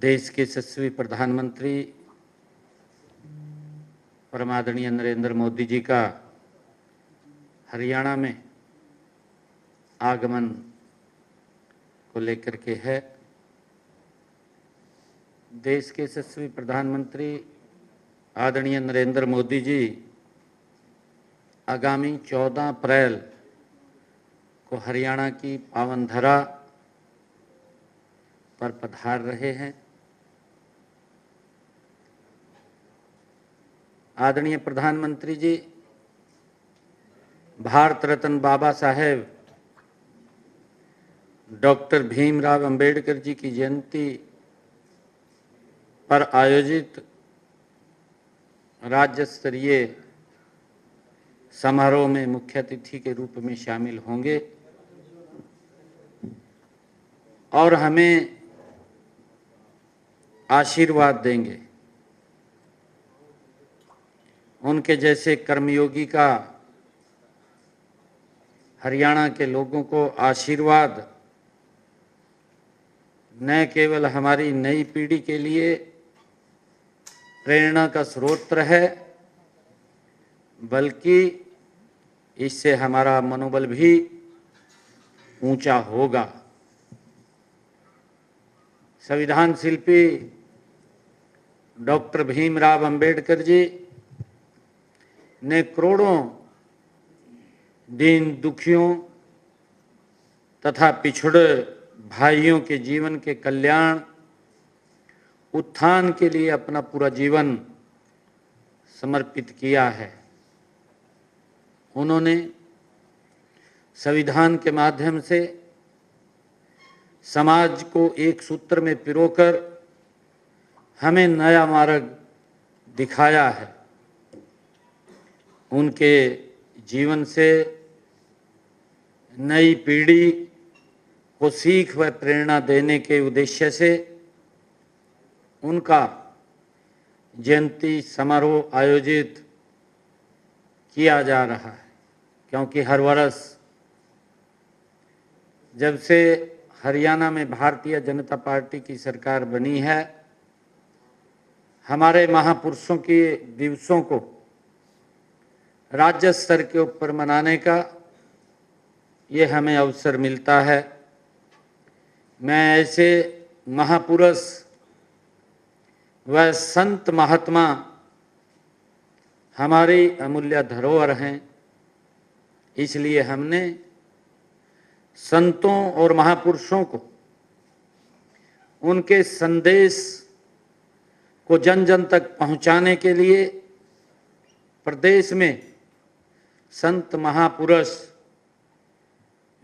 देश के यशस्वी प्रधानमंत्री परम आदरणीय नरेंद्र मोदी जी का हरियाणा में आगमन को लेकर के है। देश के यशस्वी प्रधानमंत्री आदरणीय नरेंद्र मोदी जी आगामी 14 अप्रैल को हरियाणा की पावन धरा पर पधार रहे हैं। आदरणीय प्रधानमंत्री जी भारत रत्न बाबा साहेब डॉक्टर भीमराव अंबेडकर जी की जयंती पर आयोजित राज्य स्तरीय समारोह में मुख्य अतिथि के रूप में शामिल होंगे और हमें आशीर्वाद देंगे। उनके जैसे कर्मयोगी का हरियाणा के लोगों को आशीर्वाद न केवल हमारी नई पीढ़ी के लिए प्रेरणा का स्रोत है, बल्कि इससे हमारा मनोबल भी ऊंचा होगा। संविधान शिल्पी डॉक्टर भीमराव अंबेडकर जी ने करोड़ों दीन दुखियों तथा पिछड़े भाइयों के जीवन के कल्याण उत्थान के लिए अपना पूरा जीवन समर्पित किया है। उन्होंने संविधान के माध्यम से समाज को एक सूत्र में पिरोकर हमें नया मार्ग दिखाया है। उनके जीवन से नई पीढ़ी को सीख व प्रेरणा देने के उद्देश्य से उनका जयंती समारोह आयोजित किया जा रहा है, क्योंकि हर वर्ष जब से हरियाणा में भारतीय जनता पार्टी की सरकार बनी है, हमारे महापुरुषों के दिवसों को राज्य स्तर के ऊपर मनाने का ये हमें अवसर मिलता है। मैं ऐसे महापुरुष व संत महात्मा हमारी अमूल्य धरोहर हैं, इसलिए हमने संतों और महापुरुषों को उनके संदेश को जन जन तक पहुंचाने के लिए प्रदेश में संत महापुरुष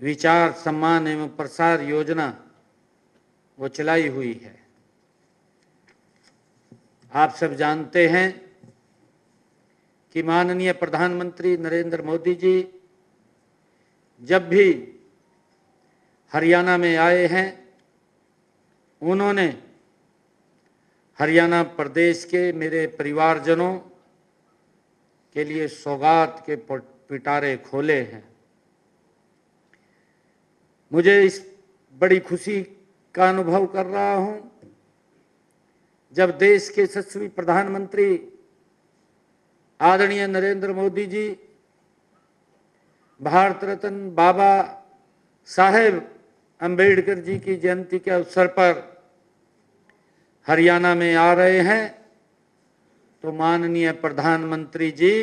विचार सम्मान एवं प्रसार योजना वो चलाई हुई है। आप सब जानते हैं कि माननीय प्रधानमंत्री नरेंद्र मोदी जी जब भी हरियाणा में आए हैं, उन्होंने हरियाणा प्रदेश के मेरे परिवारजनों के लिए सौगात के पिटारे खोले हैं। मुझे इस बड़ी खुशी का अनुभव कर रहा हूं जब देश के यशस्वी प्रधानमंत्री आदरणीय नरेंद्र मोदी जी भारत रत्न बाबा साहेब अंबेडकर जी की जयंती के अवसर पर हरियाणा में आ रहे हैं, तो माननीय प्रधानमंत्री जी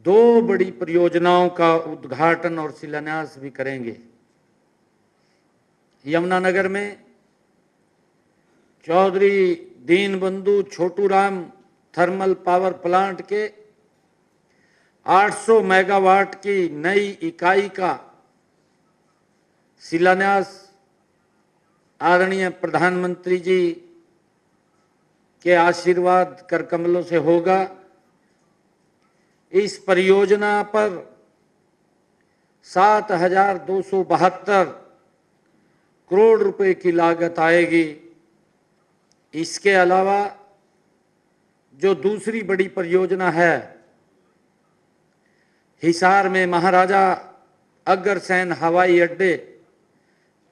2 बड़ी परियोजनाओं का उद्घाटन और शिलान्यास भी करेंगे। यमुनानगर में Chaudhary Deenbandhu Chhoturam thermal power plant के 800 मेगावाट की नई इकाई का शिलान्यास आदरणीय प्रधानमंत्री जी के आशीर्वाद कर कमलों से होगा। इस परियोजना पर 7,272 करोड़ रुपए की लागत आएगी। इसके अलावा जो दूसरी बड़ी परियोजना है, हिसार में महाराजा अग्रसेन हवाई अड्डे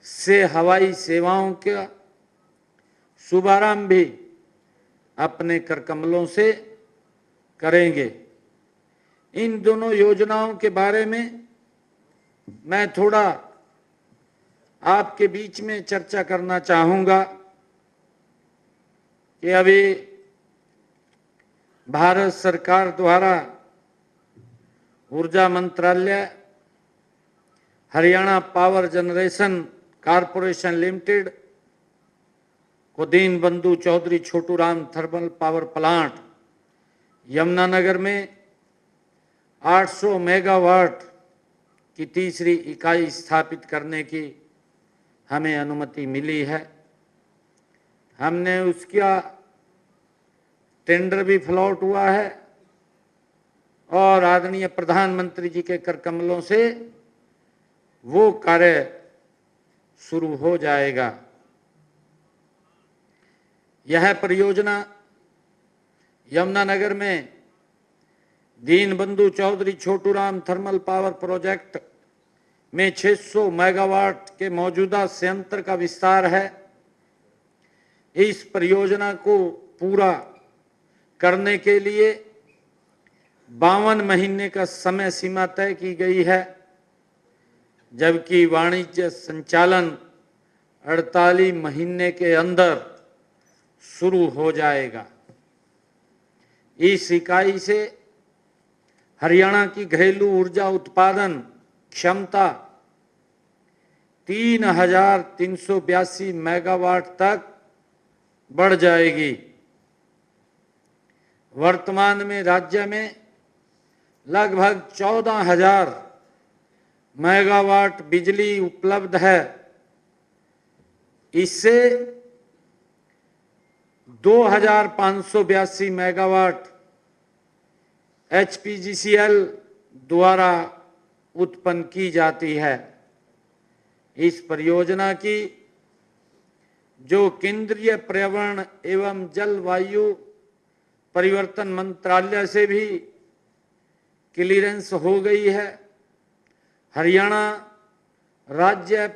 से हवाई सेवाओं का शुभारंभ भी अपने कर कमलों से करेंगे। इन दोनों योजनाओं के बारे में मैं थोड़ा आपके बीच में चर्चा करना चाहूंगा कि अभी भारत सरकार द्वारा ऊर्जा मंत्रालय, Haryana power generation corporation limited को Deenbandhu Chaudhary Chhoturam thermal power plant Yamunanagar में 800 मेगावाट की तीसरी इकाई स्थापित करने की हमें अनुमति मिली है। हमने उसका टेंडर भी फ्लॉट हुआ है और आदरणीय प्रधानमंत्री जी के कर कमलों से वो कार्य शुरू हो जाएगा। यह परियोजना यमुनानगर में Deenbandhu Chaudhary Chhoturam thermal power project में 600 मेगावाट के मौजूदा संयंत्र का विस्तार है। इस परियोजना को पूरा करने के लिए 52 महीने का समय सीमा तय की गई है, जबकि वाणिज्य संचालन 48 महीने के अंदर शुरू हो जाएगा। इस इकाई से हरियाणा की घरेलू ऊर्जा उत्पादन क्षमता 3,382 मेगावाट तक बढ़ जाएगी। वर्तमान में राज्य में लगभग 14,000 मेगावाट बिजली उपलब्ध है। इससे 2,582 मेगावाट HPGCL द्वारा उत्पन्न की जाती है। इस परियोजना की जो केंद्रीय पर्यावरण एवं जलवायु परिवर्तन मंत्रालय से भी क्लीयरेंस हो गई है। हरियाणा राज्य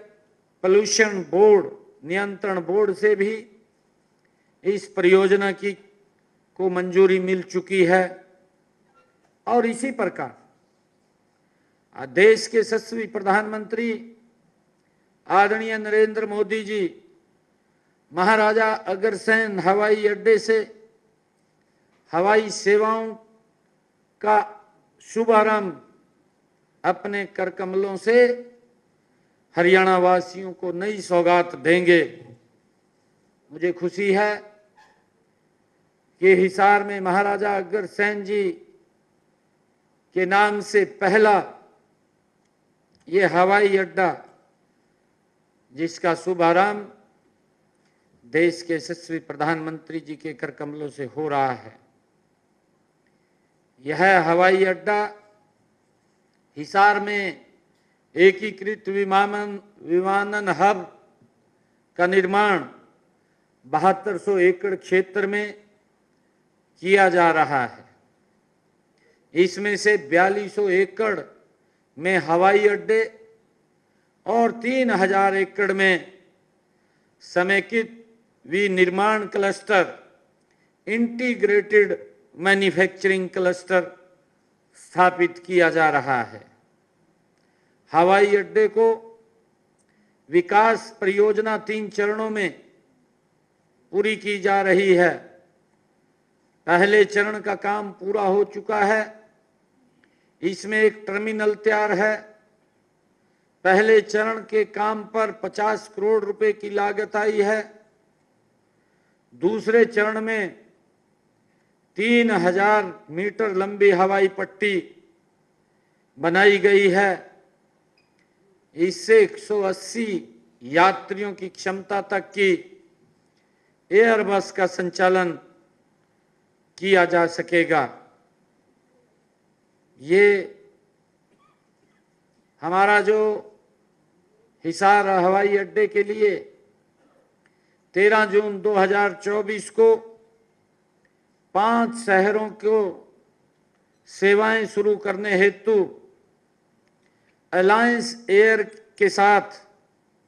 पोल्यूशन बोर्ड नियंत्रण बोर्ड से भी इस परियोजना की को मंजूरी मिल चुकी है। और इसी प्रकार देश के यशस्वी प्रधानमंत्री आदरणीय नरेंद्र मोदी जी महाराजा अग्रसेन हवाई अड्डे से हवाई सेवाओं का शुभारंभ अपने कर कमलों से हरियाणा वासियों को नई सौगात देंगे। मुझे खुशी है कि हिसार में महाराजा अग्रसेन जी के नाम से पहला ये हवाई अड्डा, जिसका शुभारंभ देश के यशस्वी प्रधानमंत्री जी के कर कमलों से हो रहा है। यह हवाई अड्डा हिसार में एकीकृत विमानन हब का निर्माण 7200 एकड़ क्षेत्र में किया जा रहा है। इसमें से 4200 एकड़ में हवाई अड्डे और 3000 एकड़ में समेकित विनिर्माण क्लस्टर, इंटीग्रेटेड मैन्युफैक्चरिंग क्लस्टर स्थापित किया जा रहा है। हवाई अड्डे को विकास परियोजना 3 चरणों में पूरी की जा रही है। पहले चरण का काम पूरा हो चुका है। इसमें एक टर्मिनल तैयार है। पहले चरण के काम पर 50 करोड़ रुपए की लागत आई है। दूसरे चरण में 3000 मीटर लंबी हवाई पट्टी बनाई गई है। इससे 180 यात्रियों की क्षमता तक की एयरबस का संचालन किया जा सकेगा। ये हमारा जो हिसार हवाई अड्डे के लिए 13 जून 2024 को 5 शहरों को सेवाएं शुरू करने हेतु अलायंस एयर के साथ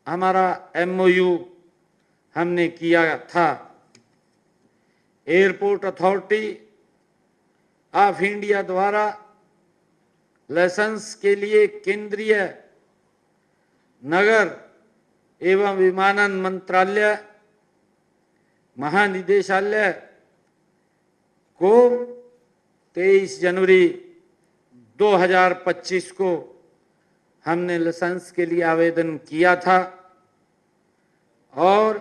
हमारा MOU हमने किया था। एयरपोर्ट अथॉरिटी ऑफ इंडिया द्वारा लाइसेंस के लिए केंद्रीय नगर एवं विमानन मंत्रालय महानिदेशालय को 23 जनवरी 2025 को हमने लाइसेंस के लिए आवेदन किया था और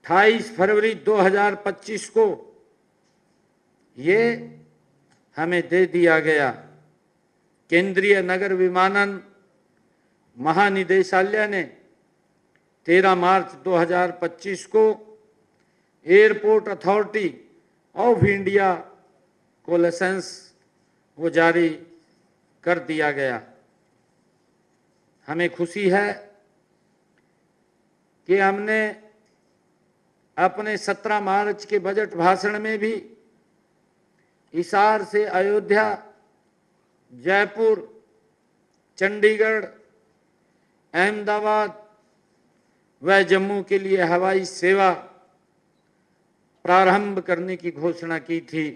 28 फरवरी 2025 को ये हमें दे दिया गया। केंद्रीय नगर विमानन महानिदेशालय ने 13 मार्च 2025 को एयरपोर्ट अथॉरिटी ऑफ इंडिया को लाइसेंस वो जारी कर दिया गया। हमें खुशी है कि हमने अपने 17 मार्च के बजट भाषण में भी हिसार से अयोध्या, जयपुर, चंडीगढ़, अहमदाबाद व जम्मू के लिए हवाई सेवा प्रारंभ करने की घोषणा की थी।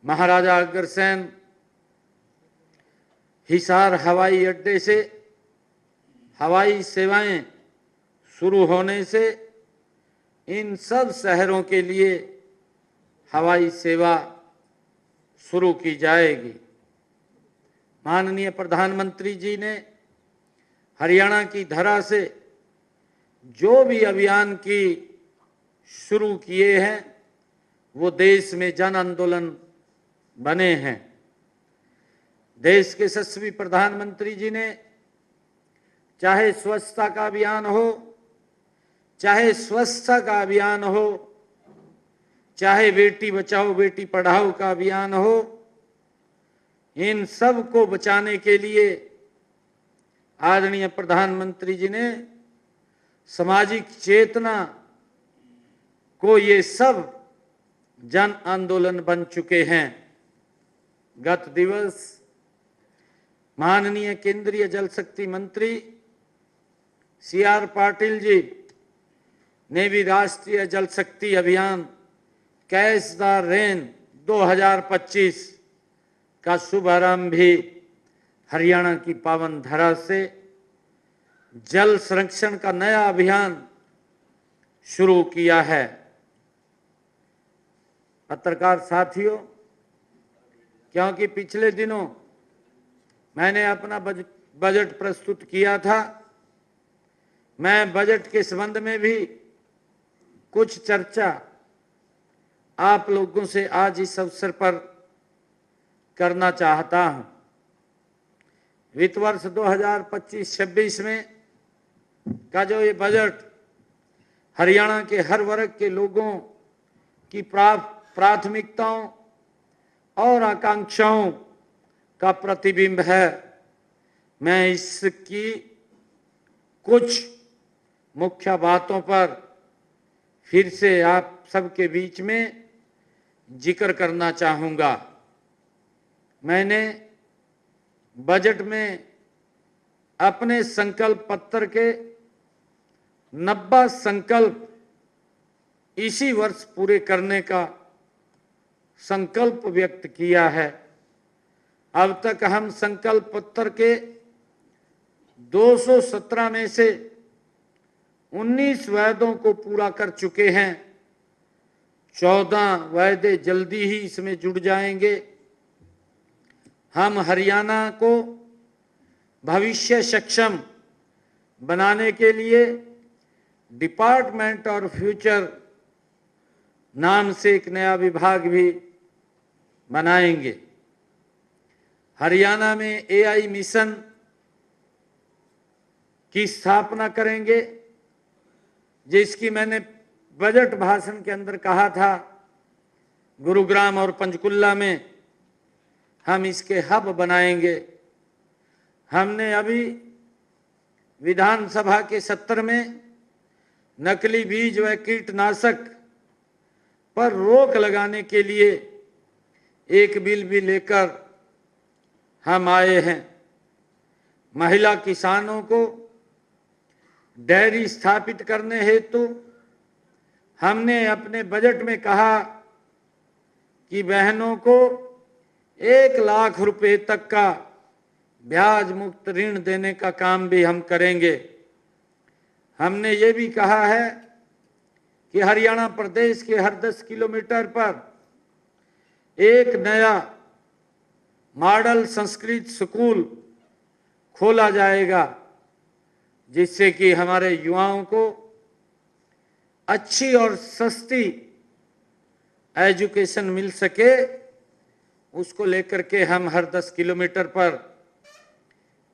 महाराजा अग्रसेन हिसार हवाई अड्डे से हवाई सेवाएं शुरू होने से इन सब शहरों के लिए हवाई सेवा शुरू की जाएगी। माननीय प्रधानमंत्री जी ने हरियाणा की धरा से जो भी अभियान की शुरू किए हैं वो देश में जन आंदोलन बने हैं। देश के यशस्वी प्रधानमंत्री जी ने चाहे स्वच्छता का अभियान हो, चाहे स्वच्छता का अभियान हो, चाहे बेटी बचाओ बेटी पढ़ाओ का अभियान हो, इन सब को बचाने के लिए आदरणीय प्रधानमंत्री जी ने सामाजिक चेतना को ये सब जन आंदोलन बन चुके हैं। गत दिवस माननीय केंद्रीय जल शक्ति मंत्री CR पाटिल जी ने भी राष्ट्रीय जल शक्ति अभियान कैच द रेन 2025 का शुभारंभ भी हरियाणा की पावन धरा से जल संरक्षण का नया अभियान शुरू किया है। पत्रकार साथियों, क्योंकि पिछले दिनों मैंने अपना बजट प्रस्तुत किया था, मैं बजट के संबंध में भी कुछ चर्चा आप लोगों से आज इस अवसर पर करना चाहता हूं। वित्त वर्ष 2025-26 में का जो ये बजट हरियाणा के हर वर्ग के लोगों की प्राथमिकताओं और आकांक्षाओं का प्रतिबिंब है, मैं इसकी कुछ मुख्य बातों पर फिर से आप सबके बीच में जिक्र करना चाहूँगा। मैंने बजट में अपने संकल्प पत्र के 90 संकल्प इसी वर्ष पूरे करने का संकल्प व्यक्त किया है। अब तक हम संकल्प पत्र के 217 में से 19 वायदों को पूरा कर चुके हैं। 14 वायदे जल्दी ही इसमें जुड़ जाएंगे। हम हरियाणा को भविष्य सक्षम बनाने के लिए डिपार्टमेंट और फ्यूचर नाम से एक नया विभाग भी बनाएंगे। हरियाणा में AI मिशन की स्थापना करेंगे, जिसकी मैंने बजट भाषण के अंदर कहा था। गुरुग्राम और पंचकुला में हम इसके हब बनाएंगे। हमने अभी विधानसभा के सत्र में नकली बीज व कीटनाशक पर रोक लगाने के लिए एक बिल भी लेकर हम आए हैं। महिला किसानों को डेयरी स्थापित करने हेतु हमने अपने बजट में कहा कि बहनों को 1 लाख रुपए तक का ब्याज मुक्त ऋण देने का काम भी हम करेंगे। हमने ये भी कहा है कि हरियाणा प्रदेश के हर 10 किलोमीटर पर एक नया मॉडल संस्कृत स्कूल खोला जाएगा, जिससे कि हमारे युवाओं को अच्छी और सस्ती एजुकेशन मिल सके। उसको लेकर के हम हर 10 किलोमीटर पर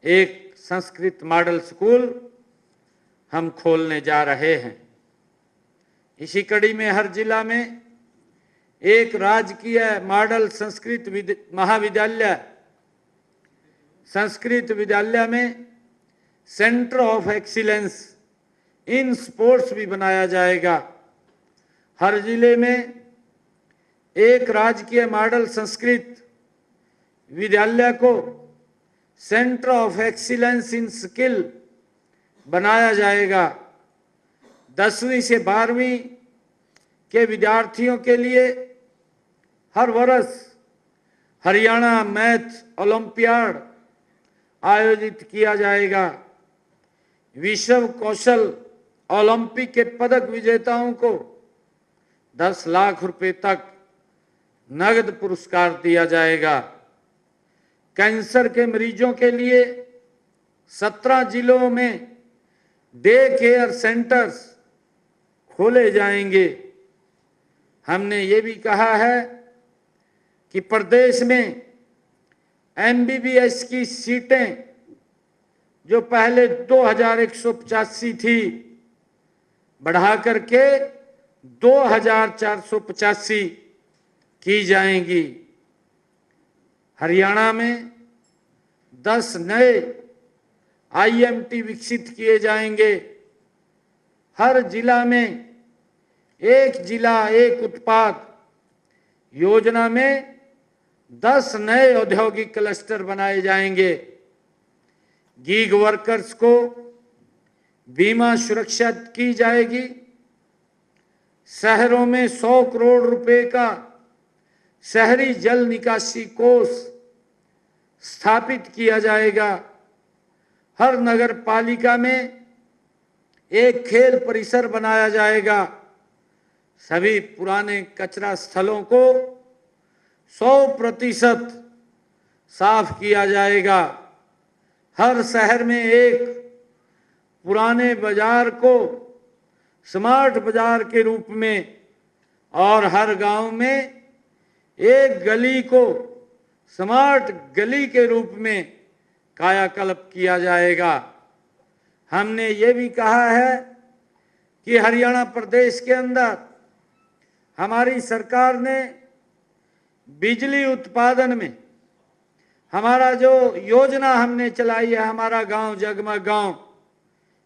एक संस्कृत मॉडल स्कूल हम खोलने जा रहे हैं। इसी कड़ी में हर जिला में एक राजकीय मॉडल संस्कृत महाविद्यालय, संस्कृत विद्यालय में centre of excellence in sports भी बनाया जाएगा। हर जिले में एक राजकीय मॉडल संस्कृत विद्यालय को centre of excellence in skill बनाया जाएगा। 10वीं से 12वीं के विद्यार्थियों के लिए हर वर्ष हरियाणा मैथ ओलंपियाड आयोजित किया जाएगा। विश्व कौशल ओलंपिक के पदक विजेताओं को 10 लाख रुपए तक नगद पुरस्कार दिया जाएगा। कैंसर के मरीजों के लिए 17 जिलों में डे केयर सेंटर्स खोले जाएंगे। हमने ये भी कहा है कि प्रदेश में एमबीबीएस की सीटें जो पहले 2185 थी, बढ़ा करके 2485 की जाएंगी। हरियाणा में 10 नए आईएमटी विकसित किए जाएंगे। हर जिला में एक जिला एक उत्पाद योजना में 10 नए औद्योगिक क्लस्टर बनाए जाएंगे। गीग वर्कर्स को बीमा सुरक्षा की जाएगी। शहरों में 100 करोड़ रुपए का शहरी जल निकासी कोष स्थापित किया जाएगा। हर नगर पालिका में एक खेल परिसर बनाया जाएगा। सभी पुराने कचरा स्थलों को 100% साफ किया जाएगा। हर शहर में एक पुराने बाजार को स्मार्ट बाजार के रूप में और हर गांव में एक गली को स्मार्ट गली के रूप में कायाकल्प किया जाएगा। हमने ये भी कहा है कि हरियाणा प्रदेश के अंदर हमारी सरकार ने बिजली उत्पादन में हमारा जो योजना हमने चलाई है, हमारा गांव जगमग गांव,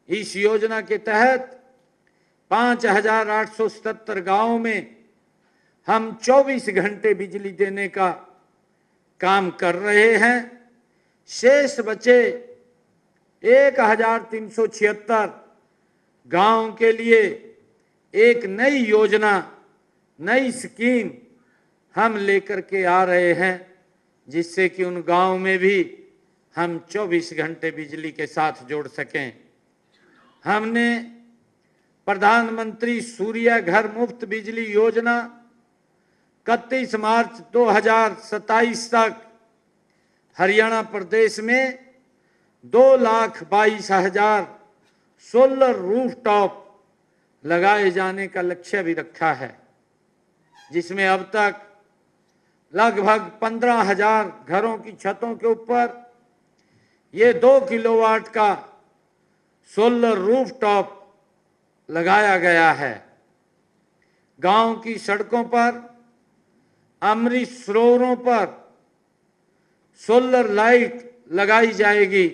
इस योजना के तहत 5877 गांवों में हम 24 घंटे बिजली देने का काम कर रहे हैं। शेष बचे 1376 गांव के लिए एक नई योजना, नई स्कीम हम लेकर के आ रहे हैं, जिससे कि उन गांव में भी हम 24 घंटे बिजली के साथ जोड़ सकें। हमने प्रधानमंत्री सूर्य घर मुफ्त बिजली योजना 31 मार्च 2027 तक हरियाणा प्रदेश में 2,22,000 सोलर रूफटॉप लगाए जाने का लक्ष्य भी रखा है, जिसमें अब तक लगभग 15,000 घरों की छतों के ऊपर ये 2 किलोवाट का सोलर रूफटॉप लगाया गया है। गांव की सड़कों पर, अमृत सरोवरों पर सोलर लाइट लगाई जाएगी।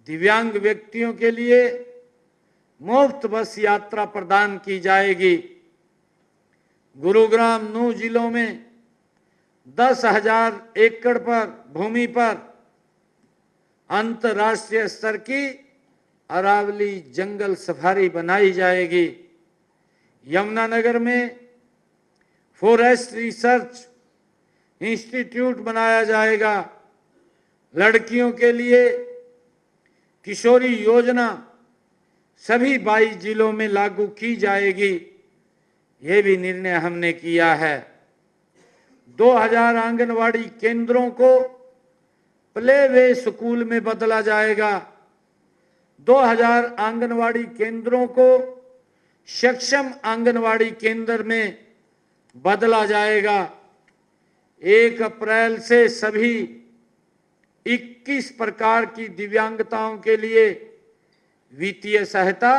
दिव्यांग व्यक्तियों के लिए मुफ्त बस यात्रा प्रदान की जाएगी। गुरुग्राम, नूह जिलों में 10,000 एकड़ पर भूमि पर अंतर्राष्ट्रीय स्तर की अरावली जंगल सफारी बनाई जाएगी। यमुनानगर में फॉरेस्ट रिसर्च इंस्टीट्यूट बनाया जाएगा। लड़कियों के लिए किशोरी योजना सभी 22 जिलों में लागू की जाएगी। ये भी निर्णय हमने किया है। 2000 आंगनवाड़ी केंद्रों को प्ले वे स्कूल में बदला जाएगा। 2000 आंगनवाड़ी केंद्रों को सक्षम आंगनवाड़ी केंद्र में बदला जाएगा। 1 अप्रैल से सभी 21 प्रकार की दिव्यांगताओं के लिए वित्तीय सहायता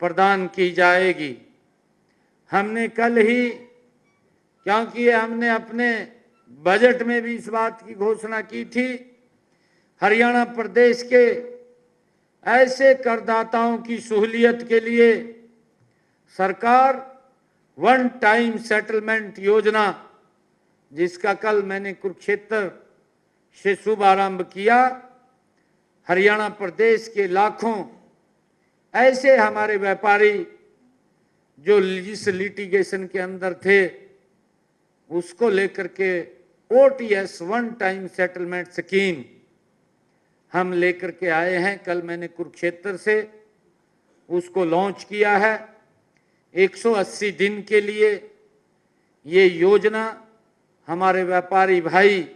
प्रदान की जाएगी। हमने कल ही, क्योंकि हमने अपने बजट में भी इस बात की घोषणा की थी, हरियाणा प्रदेश के ऐसे करदाताओं की सहूलियत के लिए सरकार वन टाइम सेटलमेंट योजना, जिसका कल मैंने कुरुक्षेत्र से शुभारंभ किया। हरियाणा प्रदेश के लाखों ऐसे हमारे व्यापारी जो इस लिटिगेशन के अंदर थे, उसको लेकर के OTS one time settlement scheme हम लेकर के आए हैं। कल मैंने कुरुक्षेत्र से उसको लॉन्च किया है। 180 दिन के लिए ये योजना हमारे व्यापारी भाई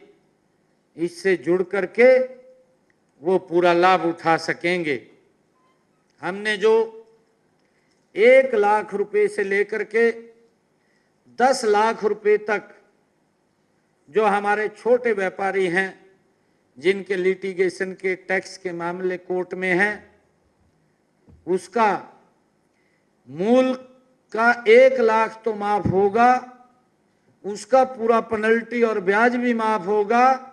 इससे जुड़ करके वो पूरा लाभ उठा सकेंगे। हमने जो 1 लाख रुपए से लेकर के 10 लाख रुपए तक जो हमारे छोटे व्यापारी हैं, जिनके लिटिगेशन के टैक्स के मामले कोर्ट में हैं, उसका मूल का 1 लाख तो माफ होगा, उसका पूरा पेनल्टी और ब्याज भी माफ होगा,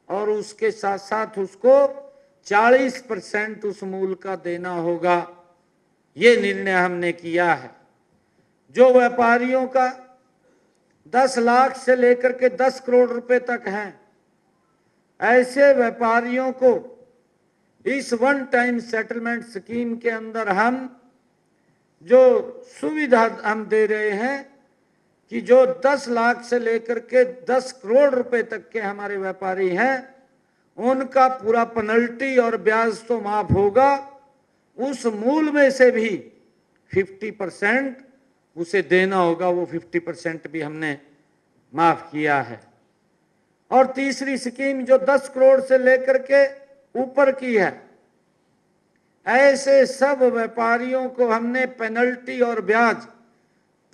और उसके साथ साथ उसको 40% उस मूल का देना होगा। ये निर्णय हमने किया है। जो व्यापारियों का 10 लाख से लेकर के 10 करोड़ रुपए तक हैं, ऐसे व्यापारियों को इस वन टाइम सेटलमेंट स्कीम के अंदर हम जो सुविधा हम दे रहे हैं कि जो 10 लाख से लेकर के 10 करोड़ रुपए तक के हमारे व्यापारी हैं, उनका पूरा पेनल्टी और ब्याज तो माफ होगा, उस मूल में से भी 50% उसे देना होगा। वो 50% भी हमने माफ किया है। और तीसरी स्कीम जो 10 करोड़ से लेकर के ऊपर की है, ऐसे सब व्यापारियों को हमने पेनल्टी और ब्याज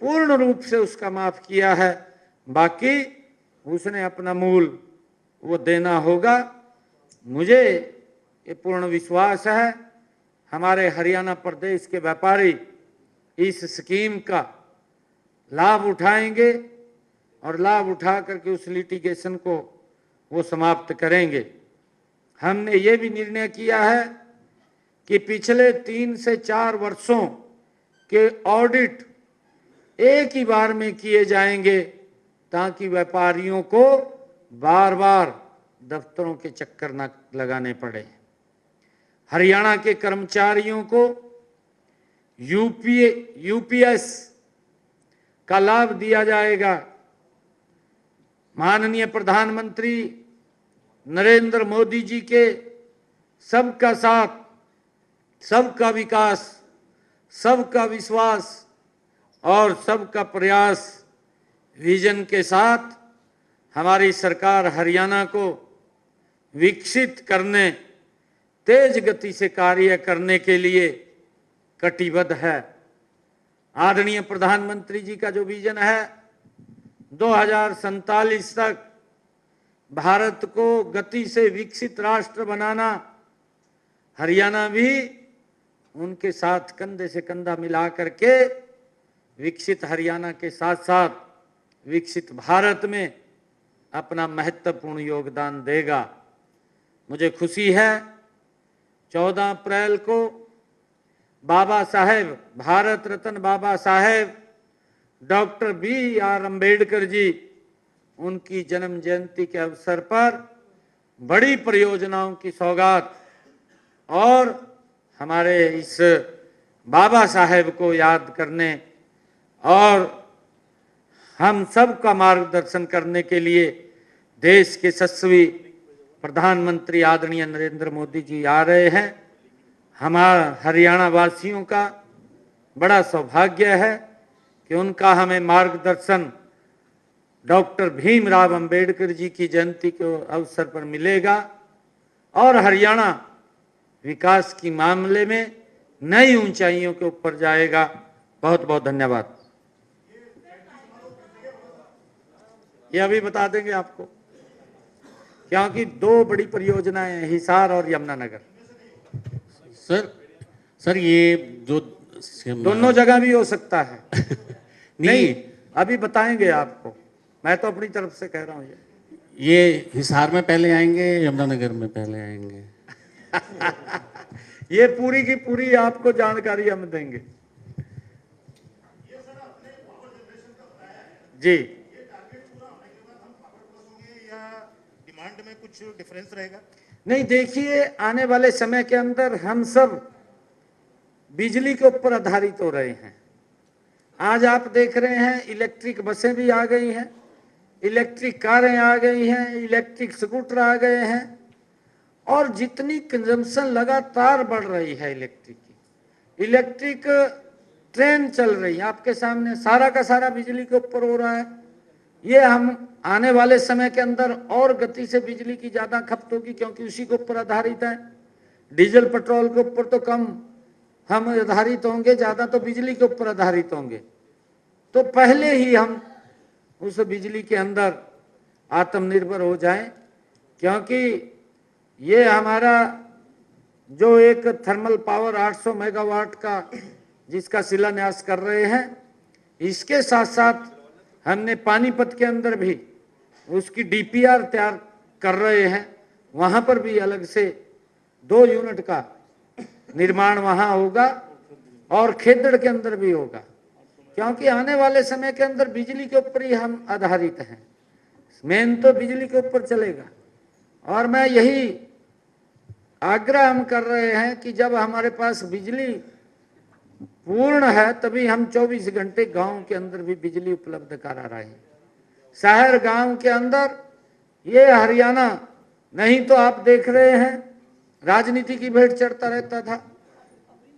पूर्ण रूप से उसका माफ किया है। बाकी उसने अपना मूल वो देना होगा। मुझे ये पूर्ण विश्वास है हमारे हरियाणा प्रदेश के व्यापारी इस स्कीम का लाभ उठाएंगे और लाभ उठा करके उस लिटिगेशन को वो समाप्त करेंगे। हमने ये भी निर्णय किया है कि पिछले 3 से 4 वर्षों के ऑडिट एक ही बार में किए जाएंगे, ताकि व्यापारियों को बार बार दफ्तरों के चक्कर न लगाने पड़े। हरियाणा के कर्मचारियों को यूपीएस का लाभ दिया जाएगा। माननीय प्रधानमंत्री नरेंद्र मोदी जी के सबका साथ, सबका विकास, सबका विश्वास और सबका प्रयास विजन के साथ हमारी सरकार हरियाणा को विकसित करने, तेज गति से कार्य करने के लिए कटिबद्ध है। आदरणीय प्रधानमंत्री जी का जो विजन है 2047 तक भारत को गति से विकसित राष्ट्र बनाना, हरियाणा भी उनके साथ कंधे से कंधा मिला करके विकसित हरियाणा के साथ साथ विकसित भारत में अपना महत्वपूर्ण योगदान देगा। मुझे खुशी है 14 अप्रैल को बाबा साहेब, भारत रत्न बाबा साहेब डॉक्टर BR अम्बेडकर जी, उनकी जन्म जयंती के अवसर पर बड़ी परियोजनाओं की सौगात और हमारे इस बाबा साहेब को याद करने और हम सब का मार्गदर्शन करने के लिए देश के यशस्वी प्रधानमंत्री आदरणीय नरेंद्र मोदी जी आ रहे हैं। हमारा हरियाणा वासियों का बड़ा सौभाग्य है कि उनका हमें मार्गदर्शन डॉक्टर भीमराव अंबेडकर जी की जयंती के अवसर पर मिलेगा और हरियाणा विकास की मामले में नई ऊंचाइयों के ऊपर जाएगा। बहुत बहुत धन्यवाद। ये अभी बता देंगे आपको, क्योंकि दो बड़ी परियोजनाएं हैं, हिसार और यमुनानगर। सर ये जो दोनों जगह भी हो सकता है। नहीं, अभी बताएंगे आपको, मैं तो अपनी तरफ से कह रहा हूं। ये हिसार में पहले आएंगे, यमुनानगर में पहले आएंगे? ये पूरी की पूरी आपको जानकारी हम देंगे जी। डिमांड में कुछ डिफरेंस रहेगा? नहीं, देखिए आने वाले समय के अंदर हम सब बिजली के ऊपर आधारित हो रहे हैं। आज आप देख रहे हैं इलेक्ट्रिक बसें भी आ गई हैं, इलेक्ट्रिक कारें आ गई हैं, इलेक्ट्रिक स्कूटर आ गए हैं और जितनी कंजम्पशन लगातार बढ़ रही है इलेक्ट्रिक ट्रेन चल रही है आपके सामने, सारा का सारा बिजली के ऊपर हो रहा है। ये हम आने वाले समय के अंदर और गति से बिजली की ज्यादा खपत होगी, क्योंकि उसी के ऊपर आधारित है। डीजल पेट्रोल के ऊपर तो कम हम आधारित होंगे, ज्यादा तो बिजली के ऊपर आधारित होंगे। तो पहले ही हम उस बिजली के अंदर आत्मनिर्भर हो जाएं, क्योंकि ये हमारा जो एक थर्मल पावर 800 मेगावाट का जिसका शिलान्यास कर रहे हैं, इसके साथ साथ हमने पानीपत के अंदर भी उसकी डीपीआर तैयार कर रहे हैं। वहां पर भी अलग से 2 यूनिट का निर्माण वहां होगा और खेदड़ के अंदर भी होगा, क्योंकि आने वाले समय के अंदर बिजली के ऊपर ही हम आधारित हैं। मेन तो बिजली के ऊपर चलेगा। और मैं यही आग्रह हम कर रहे हैं कि जब हमारे पास बिजली पूर्ण है तभी हम 24 घंटे गांव के अंदर भी बिजली उपलब्ध करा रहे हैं। शहर गांव के अंदर ये हरियाणा नहीं तो आप देख रहे हैं राजनीति की भेंट चढ़ता रहता था।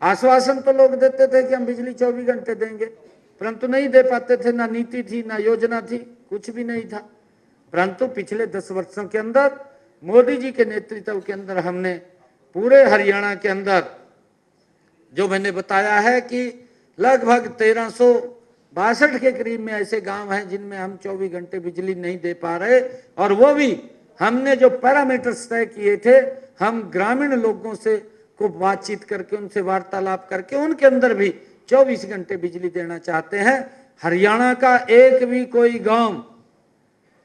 आश्वासन तो लोग देते थे कि हम बिजली 24 घंटे देंगे, परंतु नहीं दे पाते थे। ना नीति थी, ना योजना थी, कुछ भी नहीं था। परंतु पिछले 10 वर्षों के अंदर मोदी जी के नेतृत्व के अंदर हमने पूरे हरियाणा के अंदर जो मैंने बताया है कि लगभग 1362 के करीब में ऐसे गांव हैं जिनमें हम 24 घंटे बिजली नहीं दे पा रहे, और वो भी हमने जो पैरामीटर्स तय किए थे, हम ग्रामीण लोगों से को बातचीत करके, उनसे वार्तालाप करके उनके अंदर भी 24 घंटे बिजली देना चाहते हैं। हरियाणा का एक भी कोई गांव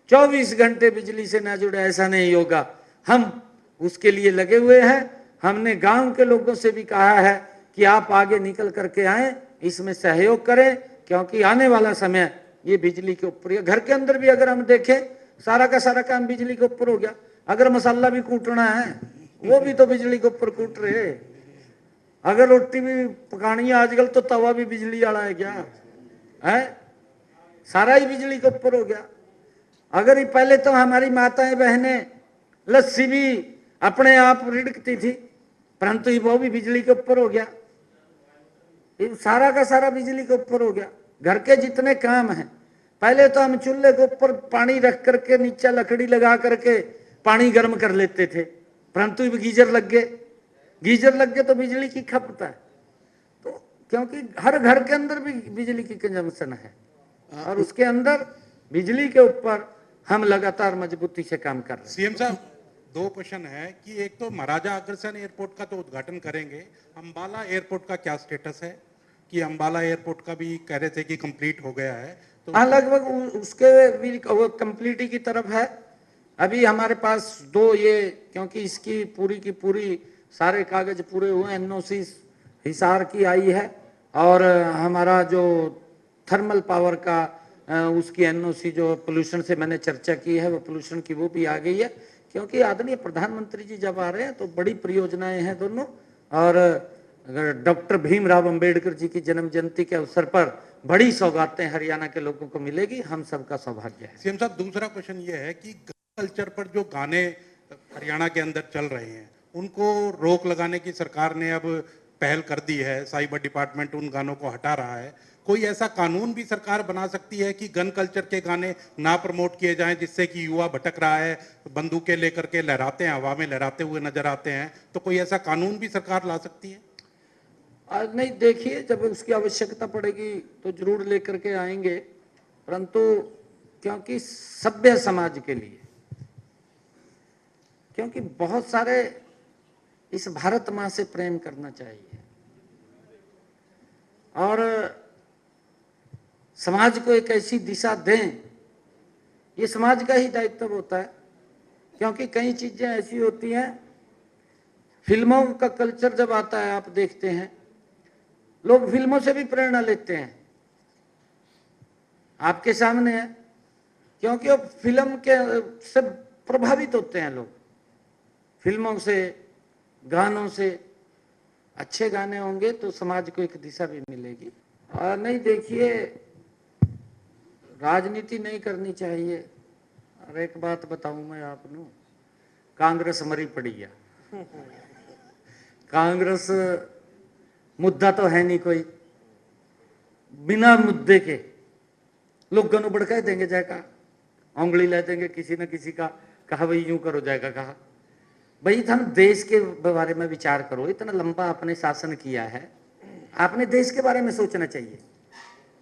24 घंटे बिजली से ना जुड़े ऐसा नहीं होगा। हम उसके लिए लगे हुए हैं। हमने गांव के लोगों से भी कहा है कि आप आगे निकल करके आए, इसमें सहयोग करें, क्योंकि आने वाला समय ये बिजली के ऊपर। घर के अंदर भी अगर हम देखें सारा का सारा काम बिजली के ऊपर हो गया। अगर मसाला भी कूटना है वो भी तो बिजली के ऊपर कूट रहे। अगर रोटी भी पकानी है आजकल तो तवा भी बिजली वाला है क्या है, सारा ही बिजली के ऊपर हो गया। अगर ये पहले तो हमारी माताएं बहनें लस्सी भी अपने आप रिड़कती थी, परंतु वो भी बिजली के ऊपर हो गया। सारा का सारा बिजली के ऊपर हो गया। घर के जितने काम हैं, पहले तो हम चूल्हे के ऊपर पानी रख करके नीचे लकड़ी लगा करके पानी गर्म कर लेते थे, परंतु गीजर लग गए तो बिजली की खपत है। तो क्योंकि हर घर के अंदर भी बिजली की कंजम्पशन है और उसके अंदर बिजली के ऊपर हम लगातार मजबूती से काम कर रहे हैं। सीएम साहब, 2 क्वेश्चन है कि एक तो महाराजा अग्रसेन एयरपोर्ट का तो उद्घाटन करेंगे, अंबाला एयरपोर्ट का क्या स्टेटस है? कि अंबाला एयरपोर्ट का भी कह रहे थे कि कंप्लीट हो गया है, तो लगभग उसके भी कंप्लीटी की तरफ है। अभी हमारे पास 2 ये, क्योंकि इसकी पूरी की पूरी सारे कागज पूरे हुए, एनओसी हिसार की आई है और हमारा जो थर्मल पावर का उसकी एनओसी जो पोल्यूशन से मैंने चर्चा की है, वो पोल्यूशन की वो भी आ गई है। क्योंकि आदरणीय प्रधानमंत्री जी जब आ रहे हैं तो बड़ी परियोजनाएं हैं दोनों, और अगर डॉक्टर भीमराव अंबेडकर जी की जन्म जयंती के अवसर पर बड़ी सौगातें हरियाणा के लोगों को मिलेगी, हम सबका सौभाग्य है। सीएम साहब, दूसरा क्वेश्चन ये है कि कल्चर पर जो गाने हरियाणा के अंदर चल रहे हैं उनको रोक लगाने की सरकार ने अब पहल कर दी है। साइबर डिपार्टमेंट उन गानों को हटा रहा है। कोई ऐसा कानून भी सरकार बना सकती है कि गन कल्चर के गाने ना प्रमोट किए जाएं, जिससे कि युवा भटक रहा है, बंदूकें लेकर के लहराते हैं, हवा में लहराते हुए नजर आते हैं, तो कोई ऐसा कानून भी सरकार ला सकती है? आज नहीं, देखिए जब उसकी आवश्यकता पड़ेगी तो जरूर लेकर के आएंगे, परंतु क्योंकि सभ्य समाज के लिए, क्योंकि बहुत सारे इस भारत माँ से प्रेम करना चाहिए और समाज को एक ऐसी दिशा दें, ये समाज का ही दायित्व होता है। क्योंकि कई चीजें ऐसी होती हैं, फिल्मों का कल्चर जब आता है आप देखते हैं, लोग फिल्मों से भी प्रेरणा लेते हैं, आपके सामने है, क्योंकि वो फिल्म के से प्रभावित होते हैं लोग, फिल्मों से, गानों से। अच्छे गाने होंगे तो समाज को एक दिशा भी मिलेगी। और नहीं, देखिए राजनीति नहीं करनी चाहिए। और एक बात बताऊं मैं आपको, कांग्रेस मरी पड़ी है। कांग्रेस मुद्दा तो है नहीं कोई, बिना मुद्दे के लोगों को भड़का देंगे, जाएगा उंगली ले देंगे किसी न किसी का, कहा भाई यूं करो, जाएगा कहा भाई हम देश के बारे में विचार करो। इतना लंबा आपने शासन किया है, आपने देश के बारे में सोचना चाहिए।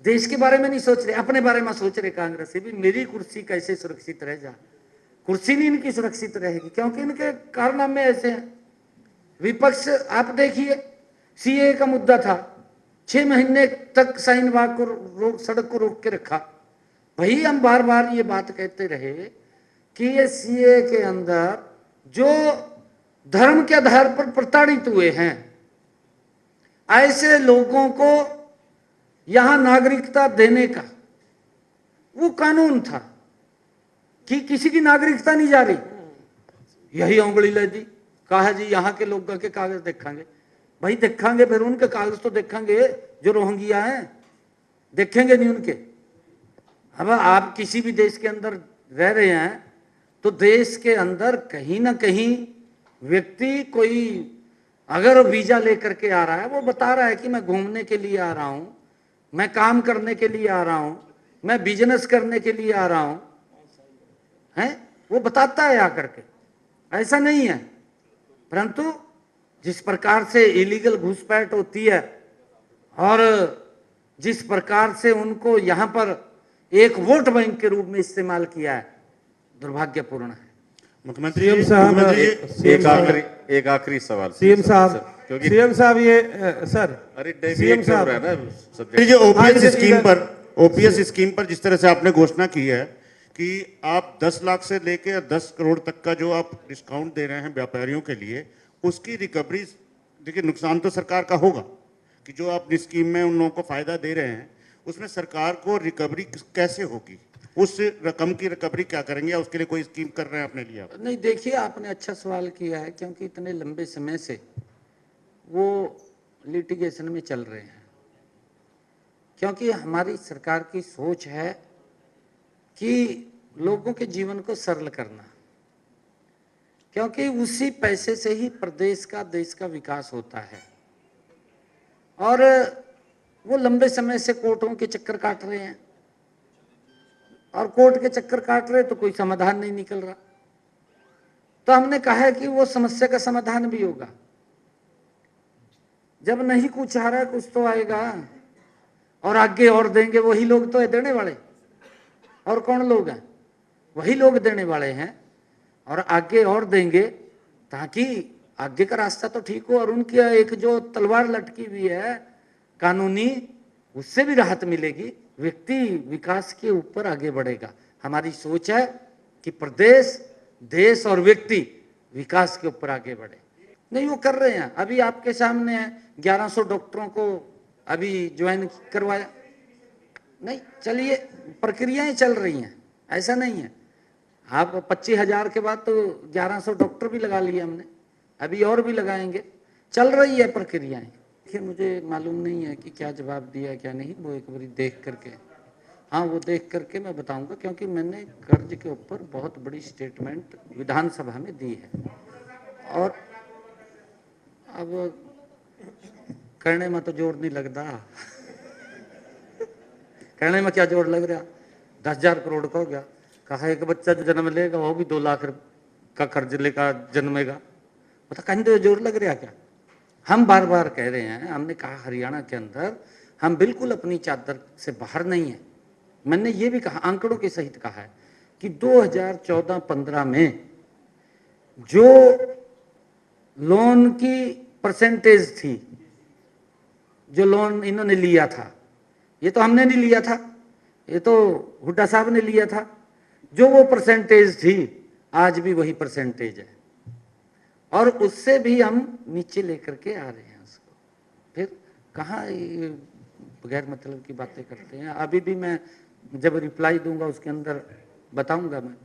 देश के बारे में नहीं सोच रहे, अपने बारे में सोच रहे। कांग्रेस से भी मेरी कुर्सी कैसे सुरक्षित रह जा, कुर्सी नहीं इनकी सुरक्षित रहेगी, क्योंकि इनके कारनामे ऐसे हैं। विपक्ष आप देखिए, सीए का मुद्दा था, 6 महीने तक शाहीन बाग को सड़क को रोक के रखा। भाई हम बार बार ये बात कहते रहे कि ये सीए के अंदर जो धर्म के आधार पर प्रताड़ित हुए हैं, ऐसे लोगों को यहां नागरिकता देने का वो कानून था कि किसी की नागरिकता नहीं जा रही। यही उंगली ले दी, कहा जी यहां के लोगों के कागज देखेंगे। भाई देखेंगे, फिर उनके कागज तो देखेंगे जो रोहिंग्या हैं, देखेंगे नहीं उनके। अब आप किसी भी देश के अंदर रह रहे हैं तो देश के अंदर कहीं ना कहीं व्यक्ति कोई अगर वीजा लेकर के आ रहा है, वो बता रहा है कि मैं घूमने के लिए आ रहा हूं, मैं काम करने के लिए आ रहा हूं, मैं बिजनेस करने के लिए आ रहा हूं, है वो बताता है आकर के, ऐसा नहीं है। परंतु जिस प्रकार से इलीगल घुसपैठ होती है और जिस प्रकार से उनको यहां पर एक वोट बैंक के रूप में इस्तेमाल किया है, दुर्भाग्यपूर्ण है। मुख्यमंत्री सीएम साहब, एक आखिरी सवाल सीएम साहब, क्योंकि सीएम साहब ये सर, अरे सीएम साहब, है ना ये सब्जेक्ट। जो ओपीएस आज स्कीम इधर- पर, ओपीएस स्कीम पर जिस तरह से आपने घोषणा की है कि आप 10 लाख से लेकर 10 करोड़ तक का जो आप डिस्काउंट दे रहे हैं व्यापारियों के लिए, उसकी रिकवरी, देखिए नुकसान तो सरकार का होगा कि जो आप स्कीम में उन लोगों को फायदा दे रहे हैं, उसमें सरकार को रिकवरी कैसे होगी? उस रकम की रिकवरी क्या करेंगे, या उसके लिए कोई स्कीम कर रहे हैं अपने लिए आप? नहीं, देखिए आपने अच्छा सवाल किया है, क्योंकि इतने लंबे समय से वो लिटिगेशन में चल रहे हैं। क्योंकि हमारी सरकार की सोच है कि लोगों के जीवन को सरल करना, क्योंकि उसी पैसे से ही प्रदेश का, देश का विकास होता है। और वो लंबे समय से कोर्टों के चक्कर काट रहे हैं, और कोर्ट के चक्कर काट रहे तो कोई समाधान नहीं निकल रहा। तो हमने कहा है कि वो समस्या का समाधान भी होगा। जब नहीं कुछ आ रहा है, कुछ तो आएगा, और आगे और देंगे। वही लोग तो है देने वाले, और कौन लोग हैं? वही लोग देने वाले हैं, और आगे और देंगे ताकि आगे का रास्ता तो ठीक हो। और उनकी एक जो तलवार लटकी हुई है कानूनी, उससे भी राहत मिलेगी, व्यक्ति विकास के ऊपर आगे बढ़ेगा। हमारी सोच है कि प्रदेश, देश और व्यक्ति विकास के ऊपर आगे बढ़े। नहीं, वो कर रहे हैं। अभी आपके सामने 1100 डॉक्टरों को अभी ज्वाइन करवाया। नहीं, चलिए प्रक्रियाएं चल रही हैं, ऐसा नहीं है। आप 25,000 के बाद तो 1100 डॉक्टर भी लगा लिए हमने, अभी और भी लगाएंगे। चल रही है प्रक्रियाएं, देखिए मुझे मालूम नहीं है कि क्या जवाब दिया क्या नहीं, वो एक बारी देख करके, हाँ वो देख करके मैं बताऊंगा, क्योंकि मैंने कर्ज के ऊपर बहुत बड़ी स्टेटमेंट विधानसभा में दी है। और अब करने में तो जोर नहीं लगता, करने में क्या जोर लग रहा, 10,000 करोड़ का हो गया, कहा एक बच्चा जो जन्म लेगा वो भी 2 लाख का कर्ज लेकर जन्मेगा, मतलब कहीं तो जोर लग रहा क्या। हम बार बार कह रहे हैं, हमने कहा हरियाणा के अंदर हम बिल्कुल अपनी चादर से बाहर नहीं है। मैंने ये भी कहा, आंकड़ों के सहित कहा है कि 2014-15 में जो लोन की परसेंटेज थी, जो लोन इन्होंने लिया था, ये तो हमने नहीं लिया था, ये तो हुड्डा साहब ने लिया था, जो वो परसेंटेज थी आज भी वही परसेंटेज है, और उससे भी हम नीचे लेकर के आ रहे हैं उसको। फिर कहाँ ये बगैर मतलब की बातें करते हैं। अभी भी मैं जब रिप्लाई दूंगा उसके अंदर बताऊंगा मैं।